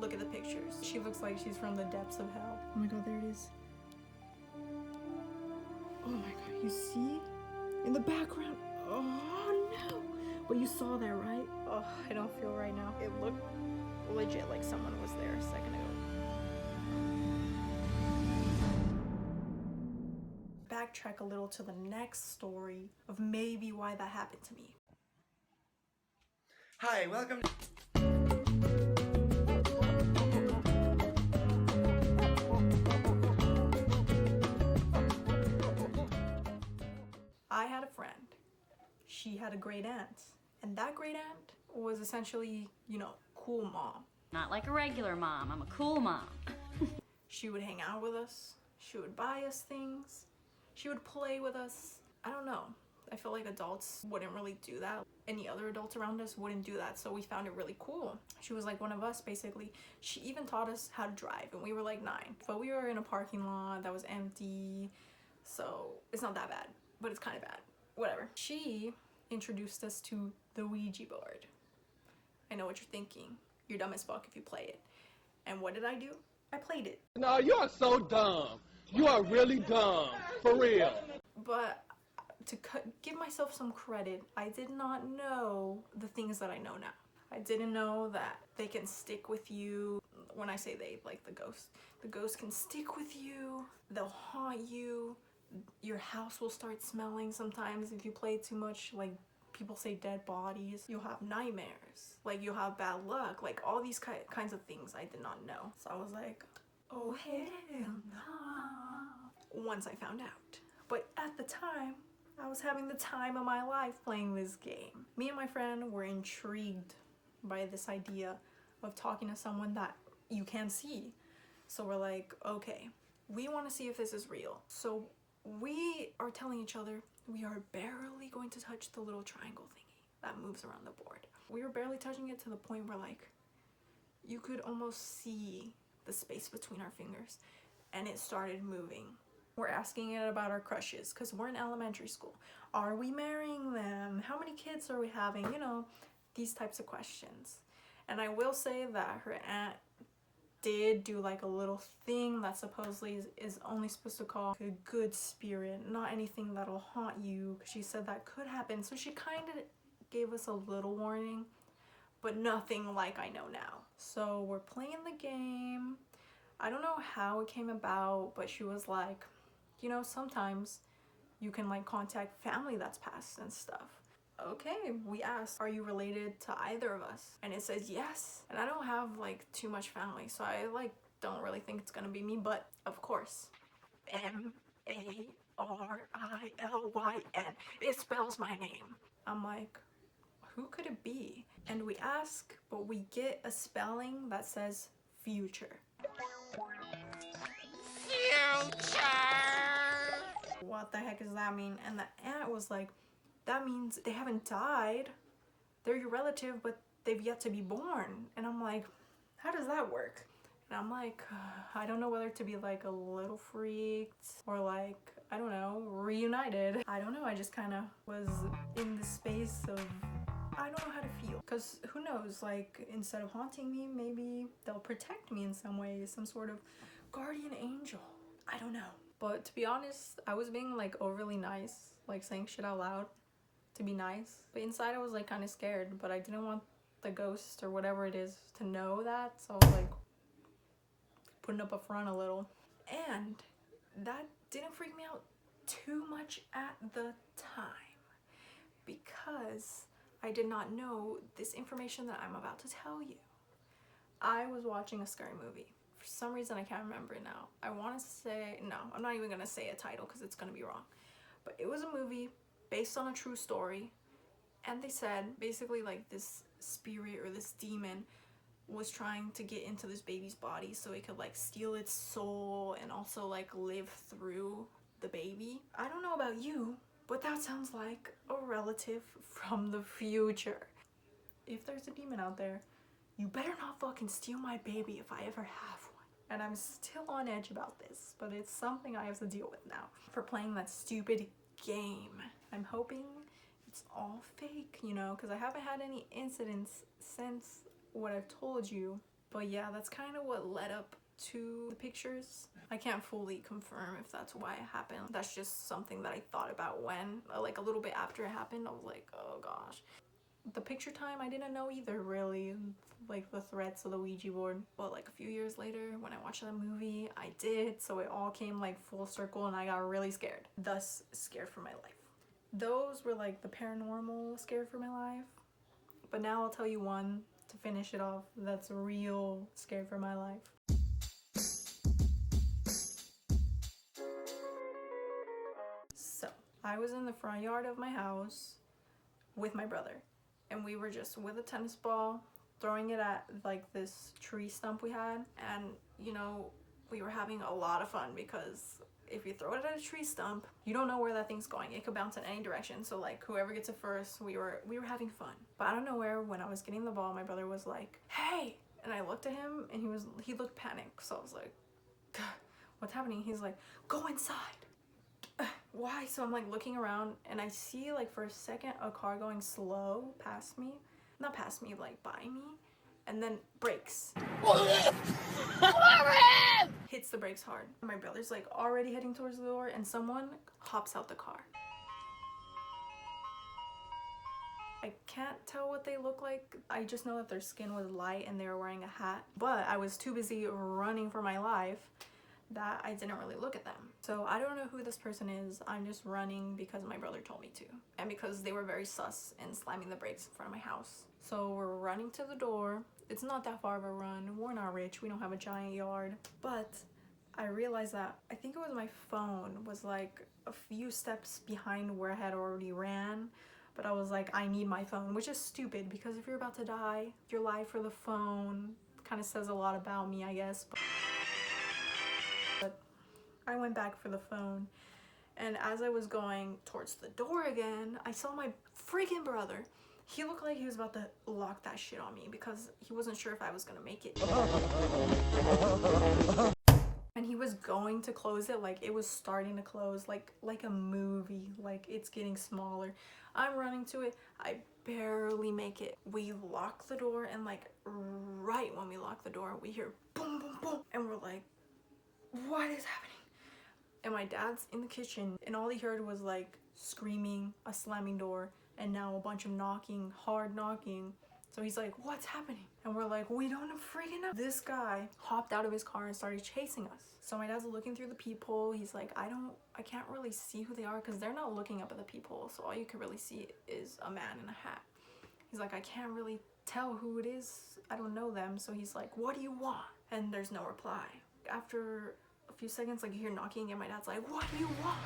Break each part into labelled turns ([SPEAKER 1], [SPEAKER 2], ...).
[SPEAKER 1] Look at the pictures. She looks like she's from the depths of hell. Oh my god, there it is. Oh my god, you see? In the background. Oh no. But you saw that, right? Oh, I don't feel right now. It looked legit like someone was there a second ago. Backtrack a little to the next story of maybe why that happened to me.
[SPEAKER 2] Hi, welcome.
[SPEAKER 1] I had a friend. She had a great aunt. And that great aunt was essentially, you know, cool mom.
[SPEAKER 3] Not like a regular mom, I'm a cool mom.
[SPEAKER 1] She would hang out with us. She would buy us things. She would play with us. I don't know. I feel like adults wouldn't really do that. Any other adults around us wouldn't do that, so we found it really cool. She was like one of us, basically. She even taught us how to drive, and we were like 9. But we were in a parking lot that was empty, so it's not that bad, but it's kind of bad. Whatever. She introduced us to the Ouija board. I know what you're thinking. You're dumb as fuck if you play it. And what did I do? I played it.
[SPEAKER 4] No, you are so dumb. You are really dumb. For real.
[SPEAKER 1] But to give myself some credit, I did not know the things that I know now. I didn't know that they can stick with you. When I say they, like the ghost can stick with you. They'll haunt you. Your house will start smelling sometimes if you play too much. Like people say dead bodies. You'll have nightmares. Like you'll have bad luck. Like all these kinds of things I did not know. So I was like, oh hell no. Once I found out. But at the time, I was having the time of my life playing this game. Me and my friend were intrigued by this idea of talking to someone that you can see. So we're like, okay, we want to see if this is real. So we are telling each other we are barely going to touch the little triangle thingy that moves around the board. We were barely touching it to the point where like you could almost see the space between our fingers, and it started moving. We're asking it about our crushes because we're in elementary school. Are we marrying them? How many kids are we having? You know, these types of questions. And I will say that her aunt did do like a little thing that supposedly is only supposed to call a good spirit, not anything that'll haunt you, because she said that could happen. So she kind of gave us a little warning, but nothing like I know now. So we're playing the game. I don't know how it came about, but she was like, you know, sometimes you can like contact family that's passed and stuff. Okay, we asked, are you related to either of us? And it says yes. And I don't have like too much family, so I like don't really think it's gonna be me, but of course. Marilyn. It spells my name. I'm like, who could it be? And we ask, but we get a spelling that says future. What the heck does that mean? And the aunt was like, that means they haven't died. They're your relative, but they've yet to be born. And I'm like, how does that work? And I'm like, I don't know whether to be like a little freaked or like, I don't know, reunited. I don't know, I just kind of was in the space of, I don't know how to feel. Because who knows, like instead of haunting me, maybe they'll protect me in some way, some sort of guardian angel. I don't know. But to be honest, I was being like overly nice, like saying shit out loud to be nice. But inside I was like kind of scared, but I didn't want the ghost or whatever it is to know that. So I was like putting up a front a little. And that didn't freak me out too much at the time because I did not know this information that I'm about to tell you. I was watching a scary movie. For some reason, I can't remember it now. I want to say, no, I'm not even going to say a title because it's going to be wrong. But it was a movie based on a true story. And they said basically like this spirit or this demon was trying to get into this baby's body so it could like steal its soul and also like live through the baby. I don't know about you, but that sounds like a relative from the future. If there's a demon out there, you better not fucking steal my baby if I ever have one. And I'm still on edge about this, but it's something I have to deal with now for playing that stupid game. I'm hoping it's all fake, you know, because I haven't had any incidents since what I've told you. But yeah, that's kind of what led up to the pictures. I can't fully confirm if that's why it happened. That's just something that I thought about when, like a little bit after it happened. I was like, oh gosh. The picture time, I didn't know either, really, like the threats of the Ouija board. But like a few years later, when I watched that movie, I did, so it all came like full circle and I got really scared. Thus, scared for my life. Those were like the paranormal scared for my life. But now I'll tell you one to finish it off that's real scared for my life. So, I was in the front yard of my house with my brother. And we were just with a tennis ball, throwing it at like this tree stump we had. And you know, we were having a lot of fun because if you throw it at a tree stump, you don't know where that thing's going. It could bounce in any direction. So like whoever gets it first, we were having fun. But out of nowhere, when I was getting the ball, my brother was like, "Hey!" And I looked at him and he looked panicked. So I was like, "What's happening?" He's like, "Go inside." Why? So I'm like looking around and I see like for a second a car going slow past me. Not past me, like by me. And then brakes. Hits the brakes hard. My brother's like already heading towards the door and someone hops out the car. I can't tell what they look like. I just know that their skin was light and they were wearing a hat. But I was too busy running for my life that I didn't really look at them. So I don't know who this person is. I'm just running because my brother told me to. And because they were very sus in slamming the brakes in front of my house. So we're running to the door. It's not that far of a run. We're not rich. We don't have a giant yard. But I realized that I think it was my phone was like a few steps behind where I had already ran. But I was like, I need my phone, which is stupid because if you're about to die, your life for the phone kind of says a lot about me, I guess. But I went back for the phone, and as I was going towards the door again, I saw my freaking brother. He looked like he was about to lock that shit on me because he wasn't sure if I was gonna make it. And he was going to close it, like it was starting to close, like a movie, like it's getting smaller. I'm running to it, I barely make it. We lock the door, and like right when we lock the door, we hear boom, boom, boom, and we're like, what is happening? And my dad's in the kitchen and all he heard was like screaming, a slamming door, and now a bunch of knocking, hard knocking. So he's like, what's happening? And we're like, we don't freaking know. This guy hopped out of his car and started chasing us. So my dad's looking through the peephole. He's like, I can't really see who they are because they're not looking up at the peephole. So all you can really see is a man in a hat. He's like, I can't really tell who it is. I don't know them. So he's like, what do you want? And there's no reply. After a few seconds, like you hear knocking and my dad's like, what do you want?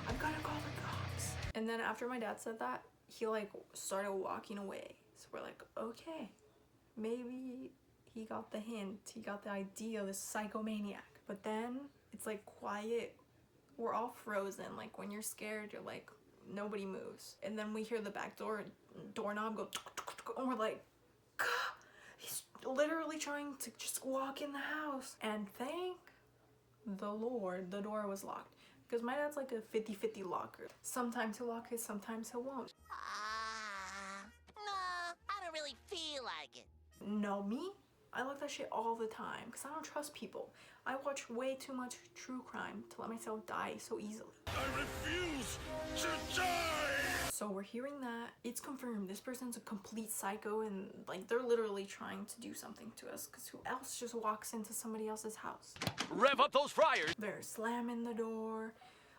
[SPEAKER 1] I'm gonna call the cops. And then after my dad said that, he like started walking away. So we're like, okay, maybe he got the hint, he got the idea, this psychomaniac. But then it's like quiet, we're all frozen. Like when you're scared, you're like, nobody moves. And then we hear the back doorknob go, and we're like, God, he's literally trying to just walk in the house. And thank the Lord, the door was locked. Because my dad's like a 50-50 locker. Sometimes he'll lock it, sometimes he won't.
[SPEAKER 2] No, I don't really feel like it.
[SPEAKER 1] No, me? I lock that shit all the time because I don't trust people. I watch way too much true crime to let myself die so easily.
[SPEAKER 4] I refuse to die!
[SPEAKER 1] So we're hearing that. It's confirmed this person's a complete psycho and like they're literally trying to do something to us because who else just walks into somebody else's house?
[SPEAKER 4] Rev up those fryers!
[SPEAKER 1] They're slamming the door.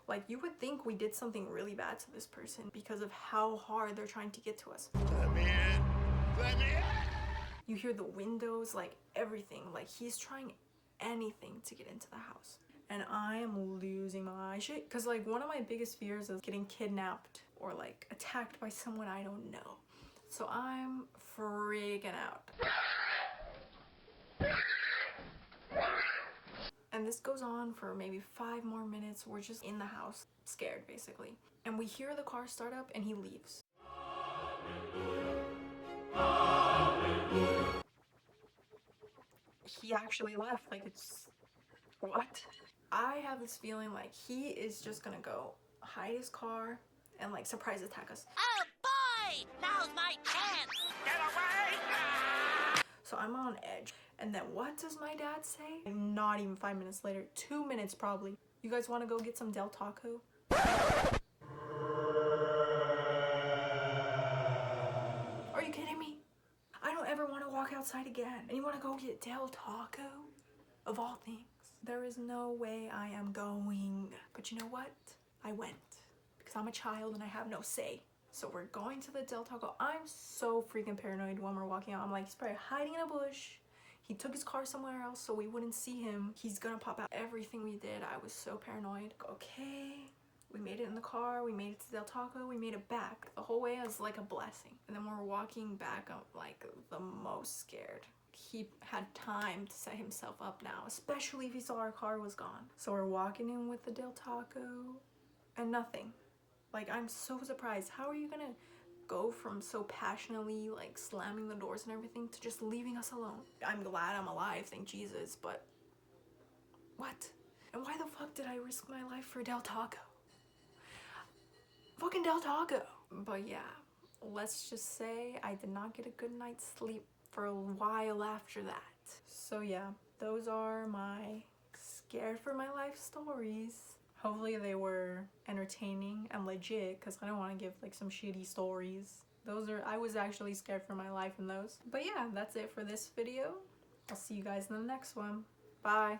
[SPEAKER 1] Like you would think we did something really bad to this person because of how hard they're trying to get to us.
[SPEAKER 4] Let me in! Let me in!
[SPEAKER 1] You hear the windows, like everything. Like he's trying anything to get into the house. And I am losing my shit. Because like one of my biggest fears is getting kidnapped or like attacked by someone I don't know. So I'm freaking out. And this goes on for maybe 5 more minutes. We're just in the house, scared basically. And we hear the car start up and he leaves. He actually left, like it's, what? I have this feeling like he is just gonna go hide his car and like surprise attack us.
[SPEAKER 2] Oh boy! Now's my chance! Get away!
[SPEAKER 1] So I'm on edge And then what does my dad say? Not even 5 minutes later, 2 minutes probably. You guys want to go get some Del Taco? Are you kidding me? I don't ever want to walk outside again. And you want to go get Del Taco? Of all things. There is no way I am going. But you know what? I went. Because I'm a child and I have no say. So we're going to the Del Taco. I'm so freaking paranoid when we're walking out. I'm like, he's probably hiding in a bush. He took his car somewhere else so we wouldn't see him. He's gonna pop out. Everything we did, I was so paranoid. Okay, we made it in the car. We made it to Del Taco. We made it back. The whole way was like a blessing. And then when we're walking back, I'm like the most scared. He had time to set himself up now, especially if he saw our car was gone. So we're walking in with the Del Taco and nothing. Like, I'm so surprised. How are you gonna go from so passionately like slamming the doors and everything to just leaving us alone? I'm glad I'm alive, thank Jesus, but what? And why the fuck did I risk my life for Del Taco? Fucking Del Taco. But yeah, let's just say I did not get a good night's sleep for a while after that. So yeah, those are my scared for my life stories. Hopefully they were entertaining and legit, because I don't want to give like some shitty stories. I was actually scared for my life in those. But yeah, that's it for this video. I'll see you guys in the next one. Bye.